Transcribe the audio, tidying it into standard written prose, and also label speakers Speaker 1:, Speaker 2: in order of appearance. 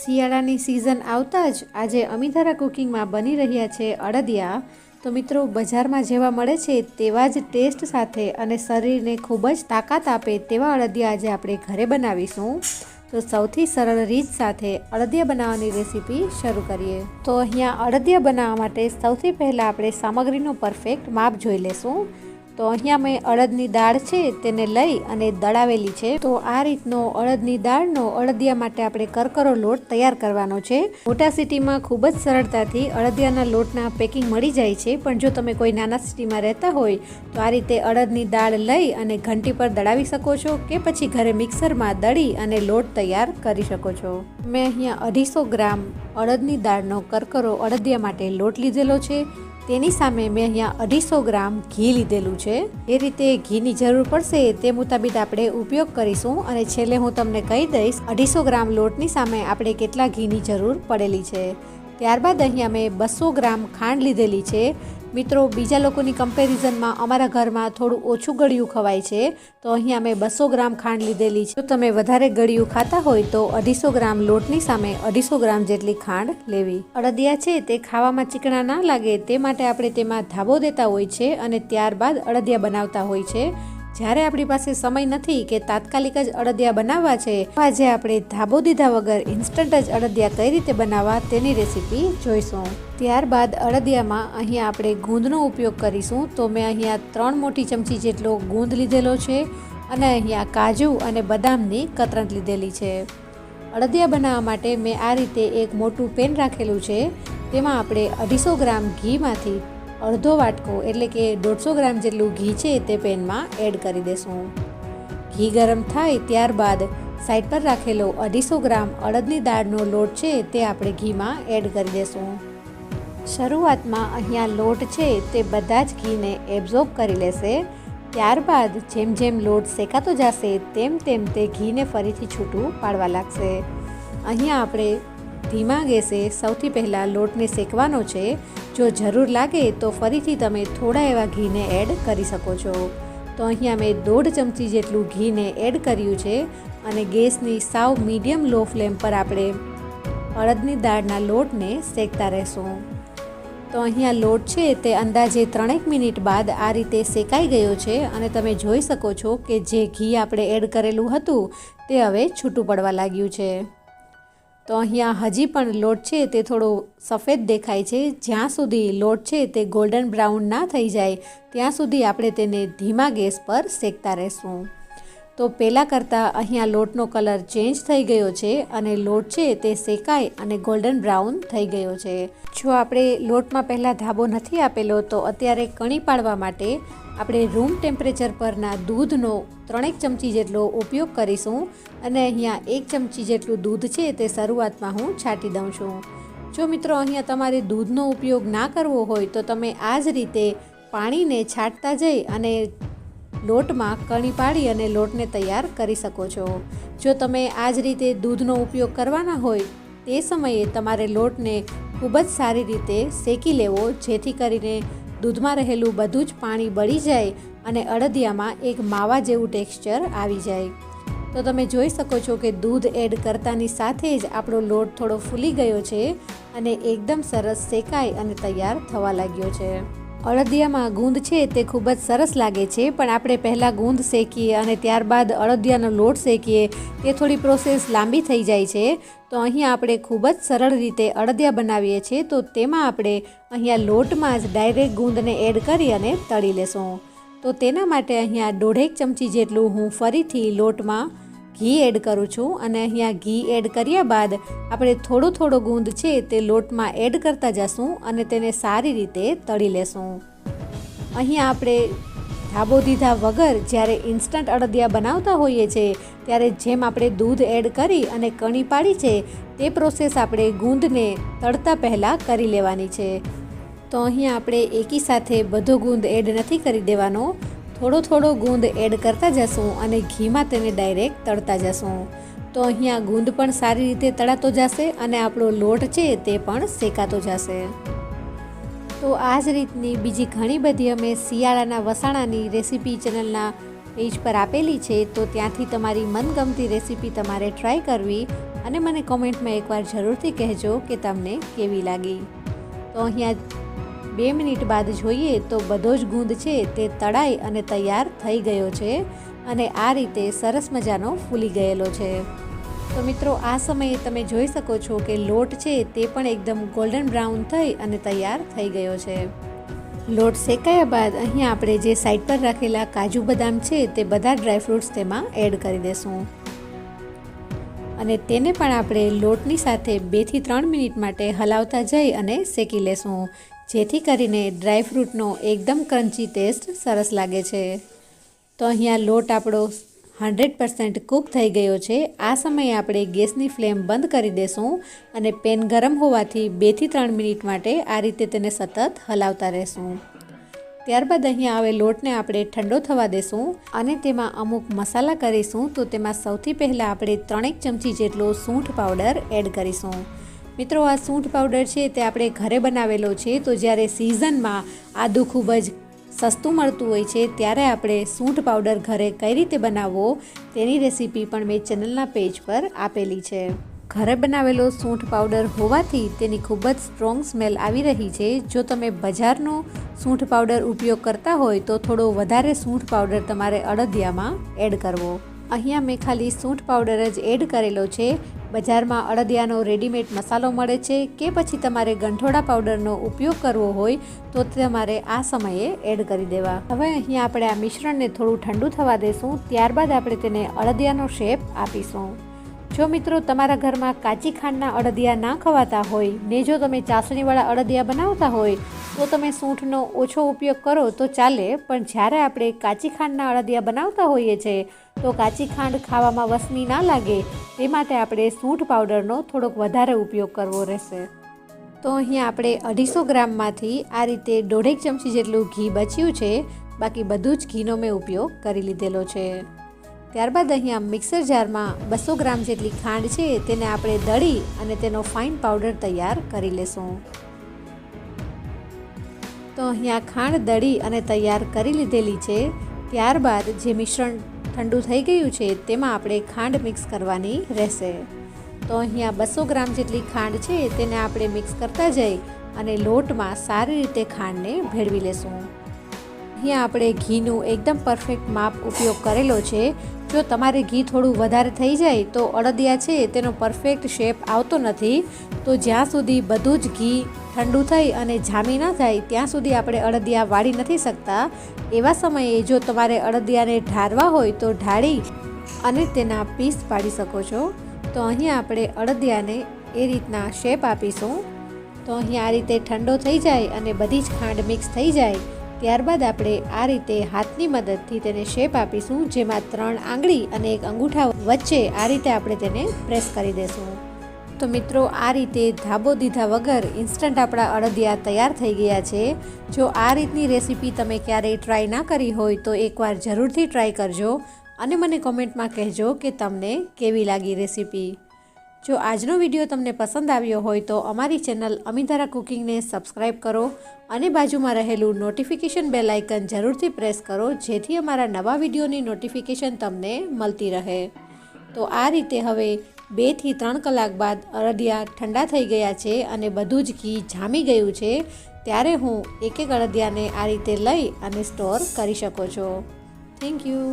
Speaker 1: શિયાળાની સિઝન આવતા જ આજે અમીધારા કુકિંગમાં બની રહ્યા છે અડદિયા। તો મિત્રો, બજારમાં જેવા મળે છે તેવા જ ટેસ્ટ સાથે અને શરીરને ખૂબ જ તાકાત આપે તેવા અડદિયા આજે આપણે ઘરે બનાવીશું। તો સૌથી સરળ રીત સાથે અડદિયા બનાવવાની રેસીપી શરૂ કરીએ। તો અહીંયા અડદિયા બનાવવા માટે સૌથી પહેલાં આપણે સામગ્રીનું પરફેક્ટ માપ જોઈ લેશું। તો અહીંયા મેં અડદની દાળ છે તેને લઈ અને દળાવેલી છે। તો આ રીતનો અડદની દાળનો અડદિયા માટે આપણે કરકરો લોટ તૈયાર કરવાનો છે। મોટા સિટીમાં ખૂબ જ સરળતાથી અડદિયાના લોટના પેકિંગ મળી જાય છે, પણ જો તમે કોઈ નાના સિટીમાં રહેતા હોય તો આ રીતે અડદની દાળ લઈ અને ઘંટી પર દળાવી શકો છો કે પછી ઘરે મિક્સરમાં દળી અને લોટ તૈયાર કરી શકો છો। મેં અહીંયા 250 ગ્રામ અડદની દાળનો કરકરો અડદિયા માટે લોટ લીધેલો છે। તેની સામે મેં અહીંયા 250 ગ્રામ ઘી લીધેલું છે। એ રીતે ઘીની જરૂર પડશે તે મુતાબિક આપણે ઉપયોગ કરીશું અને છેલ્લે હું તમને કહી દઈશ 250 ગ્રામ લોટની સામે આપણે કેટલા ઘીની જરૂર પડેલી છે। ત્યારબાદ અહીંયા મેં 200 ગ્રામ ખાંડ લીધેલી છે। મિત્રો, બીજા લોકોની કમ્પેરિઝનમાં અમારા ઘરમાં થોડું ઓછું ગળ્યું ખવાય છે, તો અહીંયા મેં 200 ગ્રામ ખાંડ લીધેલી છે। જો તમે વધારે ગળ્યું ખાતા હોય તો 250 ગ્રામ લોટની સામે 250 ગ્રામ જેટલી ખાંડ લેવી। અડદિયા છે તે ખાવામાં ચીકણા ના લાગે તે માટે આપણે તેમાં ધાબો દેતા હોય છે અને ત્યારબાદ અડદિયા બનાવતા હોય છે। જ્યારે આપણી પાસે સમય નથી કે તાત્કાલિક જ અડદિયા બનાવવા છે, આજે આપણે ધાબો દીધા વગર ઇન્સ્ટન્ટ જ અડદિયા કઈ રીતે બનાવવા તેની રેસીપી જોઈશું। ત્યારબાદ અડદિયામાં અહીંયા આપણે ગુંદનો ઉપયોગ કરીશું। તો મેં અહીંયા 3 મોટી ચમચી જેટલો ગુંદ લીધેલો છે અને અહીંયા કાજુ અને બદામની કતરન લીધેલી છે। અડદિયા બનાવવા માટે મેં આ રીતે એક મોટું પેન રાખેલું છે। તેમાં આપણે 250 ગ્રામ ઘીમાંથી અડધો વાટકો એટલે કે 150 ગ્રામ જેટલું ઘી છે તે પેનમાં એડ કરી દેશું। ઘી ગરમ થાય ત્યારબાદ સાઈડ પર રાખેલો 250 ગ્રામ અડદની દાળનો લોટ છે તે આપણે ઘીમાં એડ કરી દેશું। શરૂઆતમાં અહીંયા લોટ છે તે બધા જ ઘીને એબ્ઝોર્બ કરી લેશે। ત્યારબાદ જેમ જેમ લોટ શેકાતો જશે તેમ તેમ તે ઘીને ફરીથી છૂટું પાડવા લાગશે। અહીંયા આપણે ધીમા ગેસે સૌથી પહેલાં લોટને શેકવાનો છે। જો જરૂર લાગે તો ફરીથી તમે થોડા એવા ઘીને એડ કરી શકો છો। તો અહીંયા મેં 1.5 ચમચી જેટલું ઘીને એડ કર્યું છે અને ગેસની સાવ મીડિયમ લો ફ્લેમ પર આપણે અડદની દાળના લોટને શેકતા રહેશું। તો અહીંયા લોટ છે તે અંદાજે 3 મિનિટ બાદ આ રીતે શેકાઈ ગયો છે અને તમે જોઈ શકો છો કે જે ઘી આપણે એડ કરેલું હતું તે હવે છૂટું પડવા લાગ્યું છે। તો અહીંયા હજી પણ લોટ છે તે થોડો સફેદ દેખાય છે। જ્યાં સુધી લોટ છે તે ગોલ્ડન બ્રાઉન ના થઈ જાય ત્યાં સુધી આપણે તેને ધીમા ગેસ પર શેકતા રહેશું। તો પહેલાં કરતાં અહીંયા લોટનો કલર ચેન્જ થઈ ગયો છે અને લોટ છે તે શેકાય અને ગોલ્ડન બ્રાઉન થઈ ગયો છે। જો આપણે લોટમાં પહેલાં ધાબો નથી આપેલો તો અત્યારે કણી પાડવા માટે આપણે રૂમ ટેમ્પરેચર પરના દૂધનો 3 ચમચી જેટલો ઉપયોગ કરીશું અને અહીંયા 1 ચમચી જેટલું દૂધ છે તે શરૂઆતમાં હું છાંટી દઉં છું। જો મિત્રો અહીંયા તમારે દૂધનો ઉપયોગ ના કરવો હોય તો તમે આ જ રીતે પાણીને છાંટતા જઈ અને લોટમાં કણી પાડી અને લોટને તૈયાર કરી શકો છો। જો તમે આ જ રીતે દૂધનો ઉપયોગ કરવાના હોય તે સમયે તમારે લોટને ખૂબ જ સારી રીતે શેકી લેવો, જેથી કરીને દૂધમાં રહેલું બધું જ પાણી બળી જાય અને અડદિયામાં એક માવા જેવું ટેક્સચર આવી જાય। તો તમે જોઈ શકો છો કે દૂધ એડ કરતાની સાથે જ આપણો લોટ થોડો ફૂલી ગયો છે અને એકદમ સરસ શેકાઈ અને તૈયાર થવા લાગ્યો છે। અડદિયામાં ગુંદ છે તે ખૂબ જ સરસ લાગે છે, પણ આપણે પહેલાં ગુંદ શેકીએ અને ત્યારબાદ અડદિયાનો લોટ શેકીએ તે થોડી પ્રોસેસ લાંબી થઈ જાય છે। તો અહીંયા આપણે ખૂબ જ સરળ રીતે અડદિયા બનાવીએ છીએ। તો તેમાં આપણે અહીંયા લોટમાં જ ડાયરેક્ટ ગુંદને એડ કરી અને તળી લેશું। તો તેના માટે અહીંયા 1.5 ચમચી જેટલું હું ફરીથી લોટમાં ઘી એડ કરું છું અને અહીંયા ઘી એડ કર્યા બાદ આપણે થોડો ગુંદ છે તે લોટમાં એડ કરતા જશું અને તેને સારી રીતે તળી લેશું। અહીંયા આપણે ધાબો દીધા વગર જ્યારે ઇન્સ્ટન્ટ અડદિયા બનાવતા હોઈએ છીએ ત્યારે જેમ આપણે દૂધ એડ કરી અને કણી પાડી છે તે પ્રોસેસ આપણે ગુંદને તળતા પહેલાં કરી લેવાની છે। તો અહીંયા આપણે એકી સાથે બધો ગુંદ એડ નથી કરી દેવાનો, થોડો ગુંદ એડ કરતા જશું અને ઘીમાં તેને ડાયરેક્ટ તળતા જશું। તો અહીંયા ગુંદ પણ સારી રીતે તળાતો જશે અને આપણો લોટ છે તે પણ શેકાતો જશે। તો આ જ રીતની બીજી ઘણી બધી અમે શિયાળાના વસાણાની રેસીપી ચેનલના પેજ પર આપેલી છે, તો ત્યાંથી તમારી મનગમતી રેસીપી તમારે ટ્રાય કરવી અને મને કોમેન્ટમાં એકવાર જરૂરથી કહેજો કે તમને કેવી લાગી. તો અહીંયા 2 મિનિટ બાદ જોઈએ તો બધો જ ગુંદ છે તે તળાઈ અને તૈયાર થઈ ગયો છે અને આ રીતે સરસ મજાનો ફૂલી ગયેલો છે. તો મિત્રો આ સમયે તમે જોઈ શકો છો કે લોટ છે તે પણ એકદમ ગોલ્ડન બ્રાઉન થઈ અને તૈયાર થઈ ગયો છે. લોટ શેકાયા બાદ અહીંયા આપણે જે સાઈડ પર રાખેલા કાજુ બદામ છે તે બધા ડ્રાયફ્રૂટ્સ તેમાં એડ કરી દઈશું અને તેને પણ આપણે લોટની સાથે 2 થી 3 મિનિટ માટે હલાવતા જઈ અને શેકી લેશું, જેથી કરીને ડ્રાયફ્રૂટનો એકદમ ક્રન્ચી ટેસ્ટ સરસ લાગે છે. તો અહીંયા લોટ આપણો 100% કૂક થઈ ગયો છે. આ સમયે આપણે ગેસની ફ્લેમ બંધ કરી દેશું અને પેન ગરમ હોવાથી 2 થી 3 મિનિટ માટે આ રીતે તેને સતત હલાવતા રહેશું. ત્યારબાદ અહીંયા હવે લોટને આપણે ઠંડો થવા દેશું અને તેમાં અમુક મસાલા કરીશું. તો તેમાં સૌથી પહેલાં આપણે 3 ચમચી જેટલો સૂંઠ પાવડર એડ કરીશું. મિત્રો આ સૂંઠ પાવડર છે તે આપણે ઘરે બનાવેલો છે. તો જ્યારે સિઝનમાં આદું ખૂબ જ સસ્તું મળતું હોય છે ત્યારે આપણે સૂંઠ પાવડર ઘરે કઈ રીતે બનાવવો તેની રેસીપી પણ મેં ચેનલના પેજ પર આપેલી છે. ઘરે બનાવેલો સૂંઠ પાવડર હોવાથી તેની ખૂબ જ સ્ટ્રોંગ સ્મેલ આવી રહી છે. જો તમે બજારનો સૂંઠ પાવડર ઉપયોગ કરતા હોય તો થોડો વધારે સૂંઠ પાવડર તમારે અડદિયામાં એડ કરવો. અહીંયા મેં ખાલી સૂંઠ પાવડર જ એડ કરેલો છે. બજારમાં અડદિયાનો રેડીમેડ મસાલો મળે છે કે પછી તમારે ગંઠોડા પાવડરનો ઉપયોગ કરવો હોય તો તમારે આ સમયે એડ કરી દેવા. હવે અહીંયા આપણે આ મિશ્રણને થોડું ઠંડુ થવા દેશું. ત્યારબાદ આપણે તેને અડદિયાનો શેપ આપીશું. જો મિત્રો તમારા ઘરમાં કાચી ખાંડના અડદિયા ના ખવાતા હોય ને જો તમે ચાસણીવાળા અડદિયા બનાવતા હોય તો તમે સૂંઠનો ઓછો ઉપયોગ કરો તો ચાલે, પણ જ્યારે આપણે કાચી ખાંડના અડદિયા બનાવતા હોઈએ છીએ તો કાચી ખાંડ ખાવામાં વસની ના લાગે તે માટે આપણે સૂંઠ પાવડરનો થોડોક વધારે ઉપયોગ કરવો રહેશે. તો અહીંયા આપણે 250 ગ્રામમાંથી આ રીતે 1.5 ચમચી જેટલું ઘી બચ્યું છે. બાકી બધું જ ઘીનો મેં ઉપયોગ કરી લીધેલો છે. ત્યારબાદ અહીંયા મિક્સર જારમાં 200 ગ્રામ જેટલી ખાંડ છે તેને આપણે દળી અને તેનો ફાઇન પાવડર તૈયાર કરી લેશું. તો અહીંયા ખાંડ દળી અને તૈયાર કરી લીધેલી છે. ત્યારબાદ જે મિશ્રણ ઠંડુ થઈ ગયું છે તેમાં આપણે ખાંડ મિક્સ કરવાની રહેશે. તો અહીંયા 200 ગ્રામ જેટલી ખાંડ છે તેને આપણે મિક્સ કરતા જઈ અને લોટમાં સારી રીતે ખાંડને ભેળવી લેશું. અહીંયા આપણે ઘીનું એકદમ પરફેક્ટ માપ ઉપયોગ કરેલો છે. જો તમારે ઘી થોડું વધારે થઈ જાય તો અડદિયા છે તેનો પરફેક્ટ શેપ આવતો નથી. તો જ્યાં સુધી બધું જ ઘી ઠંડુ થઈ અને જામી ન થાય ત્યાં સુધી આપણે અડદિયા વાળી નથી શકતા. એવા સમયે જો તમારે અડદિયાને ઢારવા હોય તો ઢાળી અને તેના પીસ પાડી શકો છો. તો અહીંયા આપણે અડદિયાને એ રીતના શેપ આપીશું. તો અહીંયા આ રીતે ઠંડો થઈ જાય અને બધી જ ખાંડ મિક્સ થઈ જાય ત્યારબાદ આપણે આ રીતે હાથની મદદથી તેને શેપ આપીશું, જેમાં 3 આંગળી અને 1 અંગૂઠા વચ્ચે આ રીતે આપણે તેને પ્રેસ કરી દઈશું. તો મિત્રો આ રીતે ધાબો દીધા વગર ઇન્સ્ટન્ટ આપણા અડદિયા તૈયાર થઈ ગયા છે. જો આ રીતની રેસીપી તમે ક્યારેય ટ્રાય ના કરી હોય તો એકવાર જરૂરથી ટ્રાય કરજો અને મને કોમેન્ટમાં કહેજો કે તમને કેવી લાગી રેસીપી. જો આજનો વિડીયો તમને પસંદ આવ્યો હોય તો અમારી ચેનલ અમીધારા કુકિંગને સબસ્ક્રાઈબ કરો અને બાજુમાં રહેલું નોટિફિકેશન બેલ આઇકન જરૂરથી પ્રેસ કરો, જેથી અમારા નવા વિડીયોની નોટિફિકેશન તમને મળતી રહે. તો આ રીતે હવે 2 થી 3 કલાક બાદ અડદિયા ઠંડા થઈ ગયા છે અને બધું જ ઘી જામી ગયું છે. ત્યારે હું એક અડદિયાને આ રીતે લઈ અને સ્ટોર કરી શકો છો. Thank you.